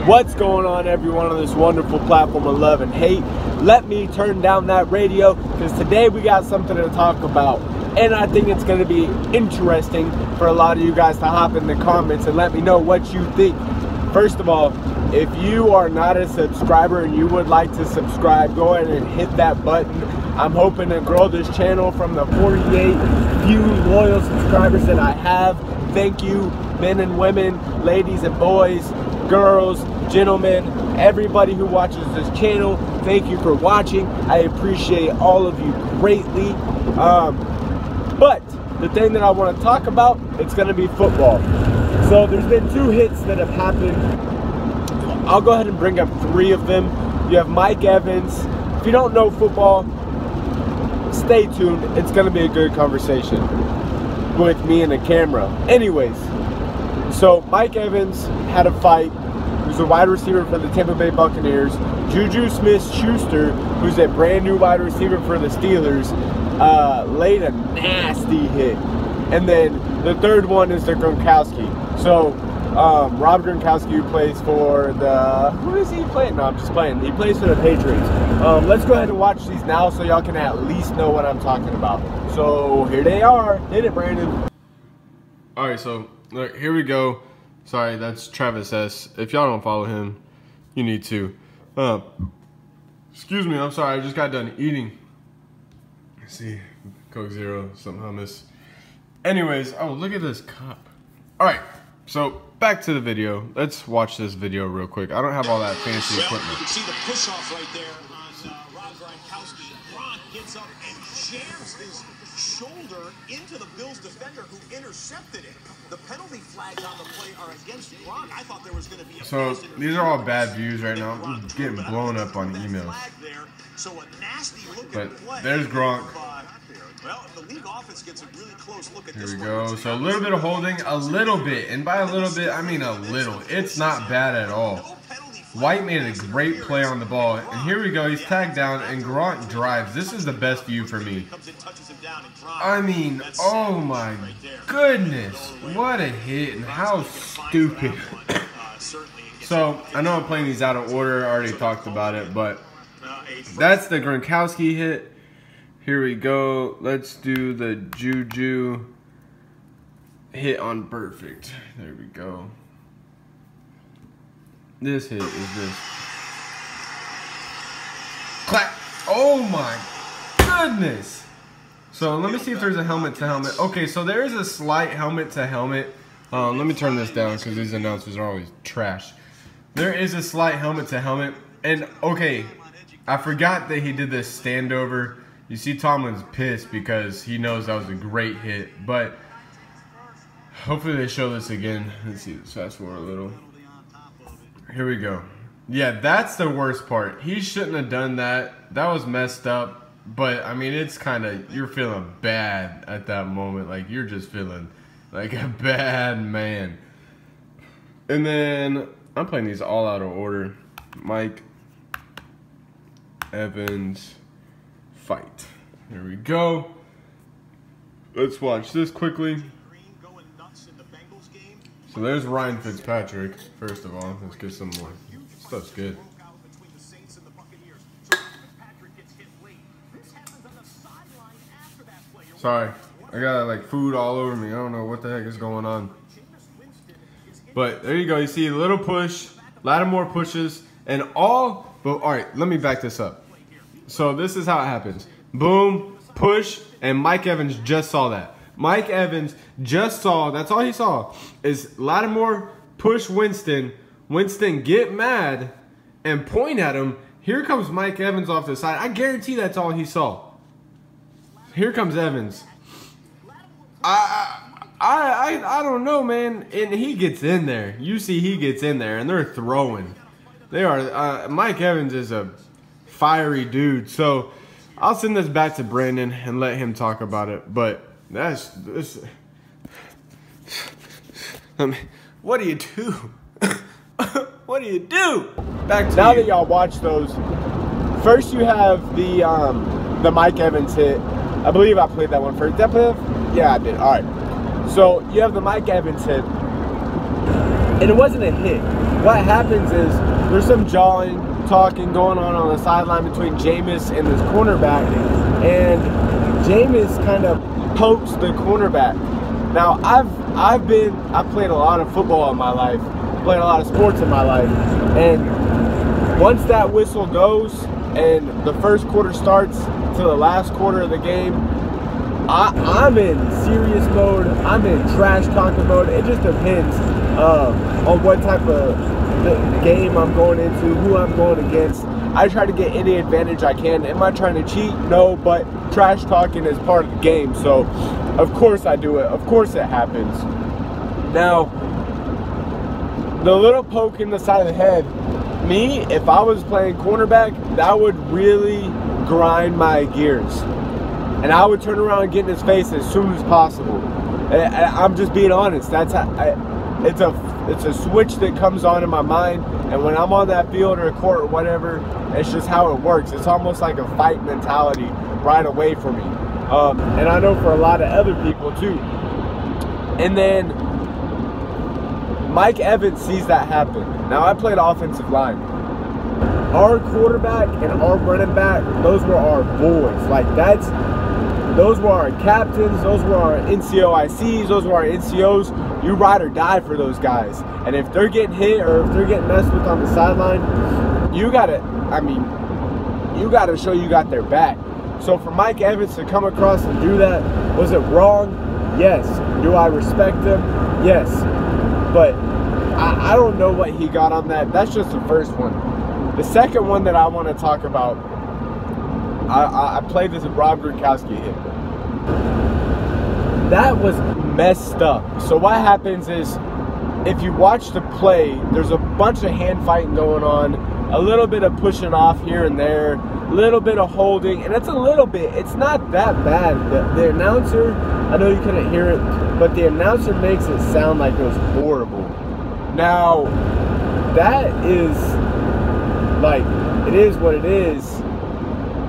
What's going on, everyone, on this wonderful platform of love and hate? Let me turn down that radio, because today we got something to talk about. And I think it's going to be interesting for a lot of you guys to hop in the comments and let me know what you think. First of all, if you are not a subscriber and you would like to subscribe, go ahead and hit that button. I'm hoping to grow this channel from the 48 few loyal subscribers that I have. Thank you, men and women, ladies and boys, girls, gentlemen, everybody who watches this channel. Thank you for watching. I appreciate all of you greatly. But the thing that I want to talk about, it's going to be football. So there's been 2 hits that have happened. I'll go ahead and bring up 3 of them. You have Mike Evans. If you don't know football, stay tuned. It's going to be a good conversation with me and the camera. Anyways, so Mike Evans had a fight. Who's a wide receiver for the Tampa Bay Buccaneers. Juju Smith-Schuster, who's a brand new wide receiver for the Steelers, laid a nasty hit. And then the third one is the Gronkowski. So Rob Gronkowski, who plays for the, who is he playing? No, I'm just playing. He plays for the Patriots. Let's go ahead and watch these now so y'all can at least know what I'm talking about. So here they are. Hit it, Brandon. All right, so look, here we go. Sorry, that's Travis S. If y'all don't follow him, you need to. Excuse me, I'm sorry. I just got done eating. Let's see, Coke Zero, some hummus. Anyways, oh, look at this cup. All right, so back to the video. Let's watch this video real quick. I don't have all that fancy equipment. You can see the push-off right there on Rob Gronkowski. Gronk gets up and jams his shoulder into the Bills defender who intercepted it. The penalty flags on the play are against Gronk. I thought there was going to be a So these are all bad views right now. I'm getting blown up on emails. So a nasty look But at play. there's Gronk. Well, if the league offense gets a really close look at Here this we one, go. So a little bit of holding, a little bit, and by a little bit, I mean a little. It's not bad at all. White made a great play on the ball, and here we go. He's tagged down, and Gronk drives. This is the best view for me. I mean, oh my goodness, what a hit, and how stupid. So I know I'm playing these out of order. I already talked about it, but that's the Gronkowski hit. Here we go. Let's do the Juju hit on perfect. There we go. This hit is just clap. Oh my goodness. So let me see if there's a helmet to helmet. Okay, so there is a slight helmet to helmet. Let me turn this down because these announcers are always trash. There is a slight helmet to helmet. And okay, I forgot that he did this standover. You see Tomlin's pissed because he knows that was a great hit. But hopefully they show this again. Let's see, let's fast forward a little. Here we go. Yeah, that's the worst part. He shouldn't have done that. That was messed up. But, I mean, it's kind of, you're feeling bad at that moment. Like, you're just feeling like a bad man. And then, I'm playing these all out of order. Mike Evans fight. Here we go. Let's watch this quickly. So there's Ryan Fitzpatrick, first of all. Let's get some more. Stuff's good. Sorry, I got like food all over me. I don't know what the heck is going on. But there you go. You see a little push, a lot of more pushes, and all. But all right, let me back this up. So this is how it happens. Boom, push, and Mike Evans just saw that. Mike Evans just saw, that's all he saw, is Lattimore push Winston. Winston get mad and point at him. Here comes Mike Evans off the side. I guarantee that's all he saw. Here comes Evans. I don't know, man. And he gets in there. You see he gets in there, and they're throwing. They are. Mike Evans is a fiery dude. So I'll send this back to Brandon and let him talk about it. But that's this. I mean, what do you do? What do you do? Back to now you. that y'all watch those, first you have the Mike Evans hit. I believe I played that one first. Did I play that? Yeah, I did. All right. So you have the Mike Evans hit, and it wasn't a hit. what happens is there's some jawing, talking going on the sideline between Jameis and this cornerback, and Jameis kind of pokes the cornerback. Now I've played a lot of football in my life, played a lot of sports in my life, and once that whistle goes and the first quarter starts to the last quarter of the game, I'm in serious mode. I'm in trash talking mode. It just depends on what type of game I'm going into, who I'm going against. I try to get any advantage I can. Am I trying to cheat? No, but trash talking is part of the game. So, of course I do it. Of course it happens. Now, the little poke in the side of the head, me, if I was playing cornerback, that would really grind my gears. And I would turn around and get in his face as soon as possible. And I'm just being honest. That's how it's a switch that comes on in my mind. And when I'm on that field or court or whatever, it's just how it works. It's almost like a fight mentality right away for me. And I know for a lot of other people too. And then Mike Evans sees that happen. Now, I played offensive line. Our quarterback and our running back, those were our boys. Like, those were our captains, those were our NCOICs, those were our NCOs. You ride or die for those guys. And if they're getting hit or if they're getting messed with on the sideline, you gotta show you got their back. So for Mike Evans to come across and do that, was it wrong? Yes. Do I respect him? Yes. But I don't know what he got on that. That's just the first one. The second one that I want to talk about, I played this Rob Gronkowski hit. That was messed up. So what happens is, if you watch the play, there's a bunch of hand fighting going on, a little bit of pushing off here and there, a little bit of holding, and it's not that bad. The announcer, I know you couldn't hear it, but the announcer makes it sound like it was horrible. Now, that is, like, it is what it is,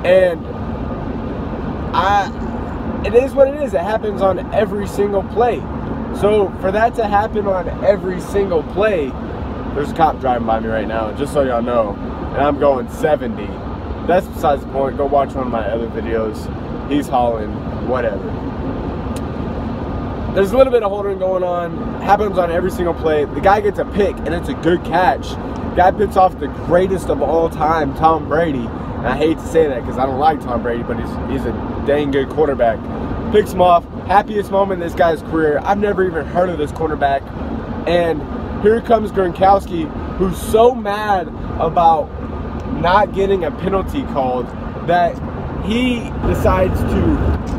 and it is what it is. It happens on every single play. So for that to happen on every single play, there's a cop driving by me right now, just so y'all know, and I'm going 70. That's besides the point. Go watch one of my other videos. He's hauling, whatever. There's a little bit of holding going on. Happens on every single play. The guy gets a pick, and it's a good catch. The guy picks off the greatest of all time, Tom Brady. And I hate to say that because I don't like Tom Brady, but he's a dang good quarterback. Picks him off. Happiest moment in this guy's career. I've never even heard of this quarterback. And here comes Gronkowski, who's so mad about not getting a penalty called that he decides to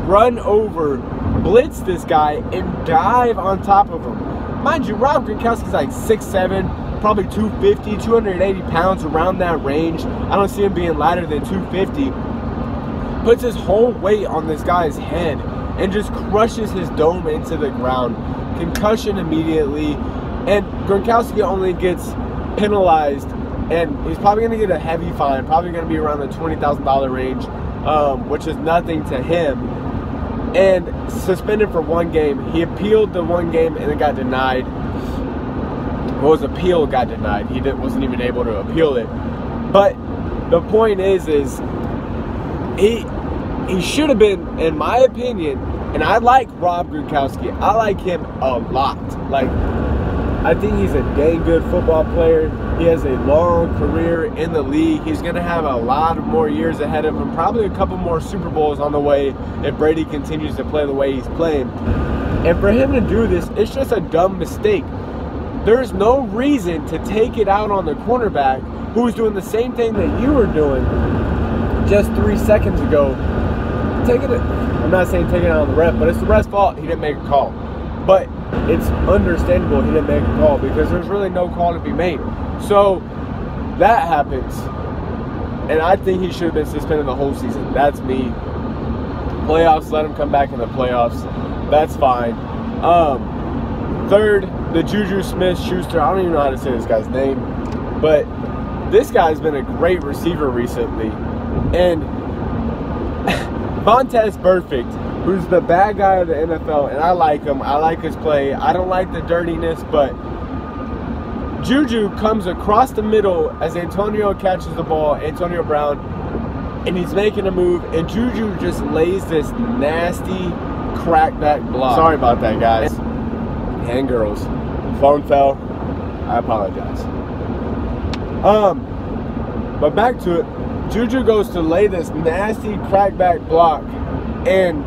run over, blitz this guy, and dive on top of him. Mind you, Rob Gronkowski's like 6'7", probably 250, 280 pounds, around that range. I don't see him being lighter than 250. Puts his whole weight on this guy's head and just crushes his dome into the ground. Concussion immediately. And Gronkowski only gets penalized, and he's probably going to get a heavy fine, probably going to be around the $20,000 range, which is nothing to him, and suspended for 1 game. He appealed the 1 game and it got denied. Well, his appeal got denied. He wasn't even able to appeal it. But the point is he should have been, in my opinion, and I like Rob Gronkowski. I like him a lot. Like, I think he's a dang good football player. He has a long career in the league. He's going to have a lot of more years ahead of him. Probably a couple more Super Bowls on the way if Brady continues to play the way he's playing. And for him to do this, it's just a dumb mistake. There's no reason to take it out on the cornerback who's doing the same thing that you were doing just 3 seconds ago. I'm not saying take it out on the ref, but it's the ref's fault. He didn't make a call. But it's understandable he didn't make a call because there's really no call to be made. So that happens, and I think he should have been suspended the whole season. That's me. Playoffs, let him come back in the playoffs. That's fine. Third, the Juju Smith-Schuster. I don't even know how to say this guy's name, but this guy's been a great receiver recently. And Vontaze Burfict, who's the bad guy of the NFL, and I like him. I like his play. I don't like the dirtiness, but Juju comes across the middle as Antonio catches the ball, Antonio Brown, and he's making a move, and Juju just lays this nasty crackback block. Sorry about that, guys. And girls. Phone fell. I apologize. But back to it. Juju goes to lay this nasty crackback block, and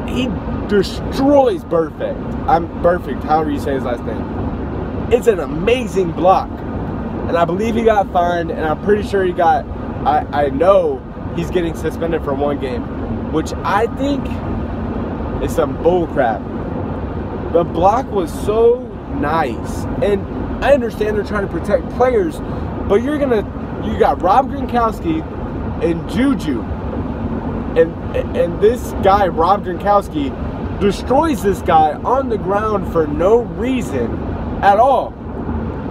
he destroys Perfect. Perfect, however you say his last name. It's an amazing block. And I believe he got fined, and I'm pretty sure he got, I know he's getting suspended for 1 game, which I think is some bull crap. The block was so nice, and I understand they're trying to protect players, but you got Rob Gronkowski and Juju, and this guy Rob Gronkowski destroys this guy on the ground for no reason at all.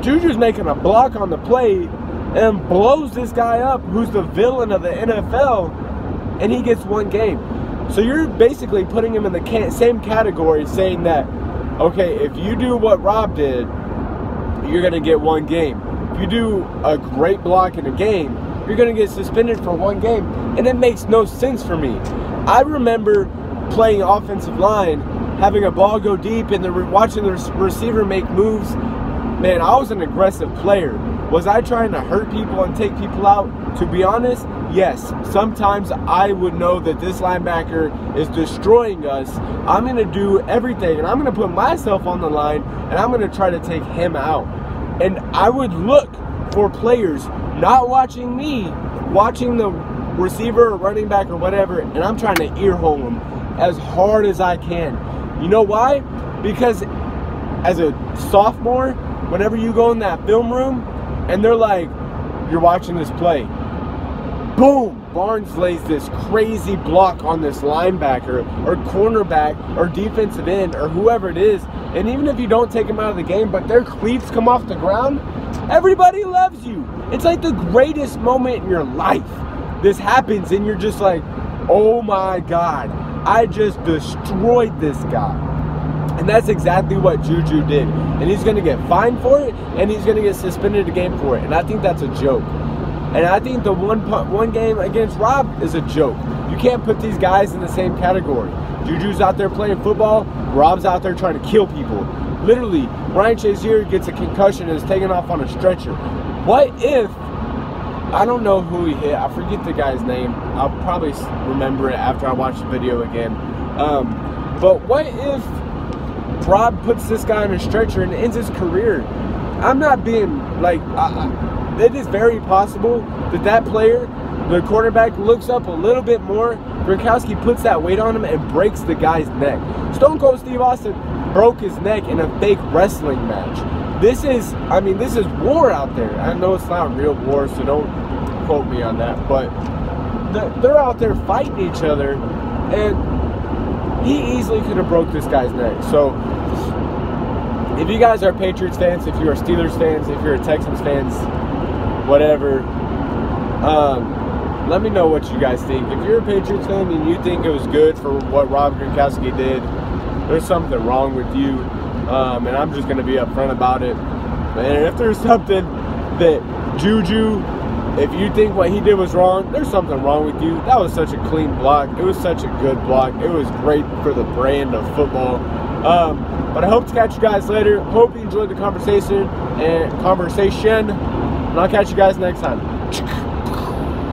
Juju's making a block on the play and blows this guy up, who's the villain of the NFL, and he gets 1 game. So you're basically putting him in the same category, saying that, okay, if you do what Rob did, you're going to get 1 game. If you do a great block in a game, you're going to get suspended for 1 game. And it makes no sense for me. I remember playing offensive line, having a ball go deep, and watching the receiver make moves. Man, I was an aggressive player. Was I trying to hurt people and take people out? To be honest, yes. Sometimes I would know that this linebacker is destroying us. I'm going to do everything, and I'm going to put myself on the line, and I'm going to try to take him out. And I would look for players not watching me, watching the receiver or running back or whatever, and I'm trying to earhole him as hard as I can. You know why? Because as a sophomore, whenever you go in that film room and they're like, you're watching this play, boom, Barnes lays this crazy block on this linebacker or cornerback or defensive end or whoever it is, and even if you don't take them out of the game, but their cleats come off the ground, everybody loves you. It's like the greatest moment in your life. This happens and you're just like, oh my God, I just destroyed this guy. And that's exactly what Juju did. And he's going to get fined for it, and he's going to get suspended a game for it. And I think that's a joke. And I think the one game against Rob is a joke. You can't put these guys in the same category. Juju's out there playing football. Rob's out there trying to kill people. Literally, Ryan Shazier gets a concussion and is taken off on a stretcher. What if, I don't know who he hit. I forget the guy's name. I'll probably remember it after I watch the video again. But what if Rob puts this guy on a stretcher and ends his career? I'm not being like, it is very possible that that player, the quarterback, looks up a little bit more. Gronkowski puts that weight on him and breaks the guy's neck. Stone Cold Steve Austin broke his neck in a fake wrestling match. This is, I mean, this is war out there. I know it's not real war, so don't quote me on that, but they're out there fighting each other, and he easily could have broke this guy's neck. So if you guys are Patriots fans, if you're Steelers fans, if you're Texans fans, whatever, let me know what you guys think. If you're a Patriots fan and you think it was good for what Rob Gronkowski did, there's something wrong with you, and I'm just going to be upfront about it. And if there's something that Juju, if you think what he did was wrong, there's something wrong with you. That was such a clean block. It was such a good block. It was great for the brand of football. But I hope to catch you guys later. Hope you enjoyed the conversation, and I'll catch you guys next time.